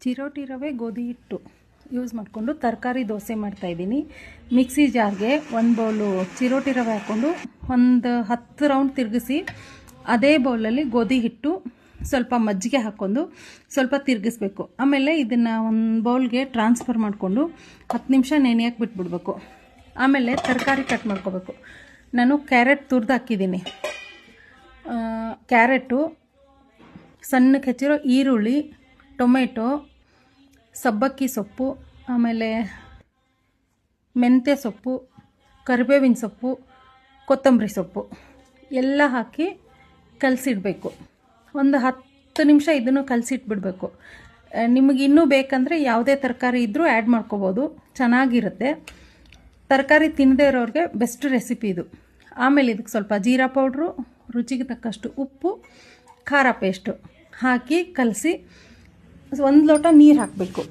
ಚಿರೋಟಿ ರವೆ ಗೋಧಿ ಹಿಟ್ಟು ಯೂಸ್ ಮಾಡಿಕೊಂಡು ತರಕಾರಿ ದೋಸೆ ಮಾಡ್ತಾಯಿದ್ದೀನಿ. ಮಿಕ್ಸಿ ಜಾರ್ಗೆ 1 ಬೌಲು ಚಿರೋಟಿ ರವೆ ಹಾಕ್ಕೊಂಡು ಒಂದು 10 ರೌಂಡ್ ತಿರುಗಿಸಿ ಅದೇ ಬೌಲಲ್ಲಿ ಗೋಧಿ ಹಿಟ್ಟು ಸ್ವಲ್ಪ ಮಜ್ಜಿಗೆ ಹಾಕ್ಕೊಂಡು ಸ್ವಲ್ಪ ತಿರುಗಿಸ್ಬೇಕು. ಆಮೇಲೆ ಇದನ್ನು ಒಂದು ಬೌಲ್ಗೆ ಟ್ರಾನ್ಸ್ಫರ್ ಮಾಡಿಕೊಂಡು 10 ನಿಮಿಷ ನೆನೆಯಕ್ಕೆ ಬಿಟ್ಬಿಡ್ಬೇಕು. ಆಮೇಲೆ ತರಕಾರಿ ಕಟ್ ಮಾಡ್ಕೋಬೇಕು. ನಾನು ಕ್ಯಾರೆಟ್ ತುರಿದು ಹಾಕಿದ್ದೀನಿ. ಕ್ಯಾರೆಟು, ಸಣ್ಣಕ್ಕೆ ಹೆಚ್ಚಿರೋ ಈರುಳ್ಳಿ, ಟೊಮೆಟೊ, ಸಬ್ಬಕ್ಕಿ ಸೊಪ್ಪು, ಆಮೇಲೆ ಮೆಂತ್ಯ ಸೊಪ್ಪು, ಕರಿಬೇವಿನ ಸೊಪ್ಪು, ಕೊತ್ತಂಬರಿ ಸೊಪ್ಪು ಎಲ್ಲ ಹಾಕಿ ಕಲಸಿಡಬೇಕು. ಒಂದು 10 ನಿಮಿಷ ಇದನ್ನು ಕಲಸಿಟ್ಬಿಡಬೇಕು. ನಿಮಗೆ ಇನ್ನೂ ಬೇಕಂದರೆ ಯಾವುದೇ ತರಕಾರಿ ಇದ್ದರೂ ಆ್ಯಡ್ ಮಾಡ್ಕೋಬೋದು, ಚೆನ್ನಾಗಿರುತ್ತೆ. ತರಕಾರಿ ತಿನ್ನದೇ ಇರೋರಿಗೆ ಬೆಸ್ಟ್ ರೆಸಿಪಿ ಇದು. ಆಮೇಲೆ ಇದಕ್ಕೆ ಸ್ವಲ್ಪ ಜೀರಾ ಪೌಡ್ರು, ರುಚಿಗೆ ತಕ್ಕಷ್ಟು ಉಪ್ಪು, ಖಾರ ಪೇಸ್ಟು ಹಾಕಿ ಕಲಸಿ 1 ಲೋಟ ನೀರು ಹಾಕಬೇಕು.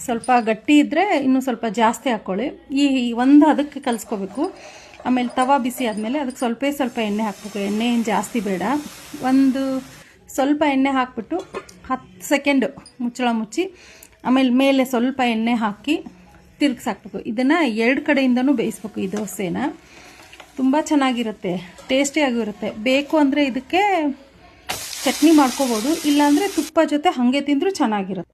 ಸ್ವಲ್ಪ ಗಟ್ಟಿ ಇದ್ದರೆ ಇನ್ನೂ ಸ್ವಲ್ಪ ಜಾಸ್ತಿ ಹಾಕ್ಕೊಳ್ಳಿ. ಈ ಒಂದು ಅದಕ್ಕೆ ಕಲಿಸ್ಕೋಬೇಕು. ಆಮೇಲೆ ತವಾ ಬಿಸಿ ಆದಮೇಲೆ ಅದಕ್ಕೆ ಸ್ವಲ್ಪ ಎಣ್ಣೆ ಹಾಕಬೇಕು. ಎಣ್ಣೆ ಏನು ಜಾಸ್ತಿ ಬೇಡ. ಒಂದು ಸ್ವಲ್ಪ ಎಣ್ಣೆ ಹಾಕಿಬಿಟ್ಟು 10 ಸೆಕೆಂಡು ಮುಚ್ಚಳ ಮುಚ್ಚಿ ಆಮೇಲೆ ಮೇಲೆ ಸ್ವಲ್ಪ ಎಣ್ಣೆ ಹಾಕಿ ತಿರುಗಿಸಾಕ್ಬೇಕು. ಇದನ್ನು 2 ಕಡೆಯಿಂದನೂ ಬೇಯಿಸ್ಬೇಕು. ಈ ದೋಸೆನ ತುಂಬ ಚೆನ್ನಾಗಿರುತ್ತೆ, ಟೇಸ್ಟಿಯಾಗಿರುತ್ತೆ. ಬೇಕು ಅಂದರೆ ಇದಕ್ಕೆ ಚಟ್ನಿ ಮಾಡ್ಕೋಬೋದು, ಇಲ್ಲಾಂದರೆ ತುಪ್ಪ ಜೊತೆ ಹಾಗೆ ತಿಂದರೂ ಚೆನ್ನಾಗಿರುತ್ತೆ.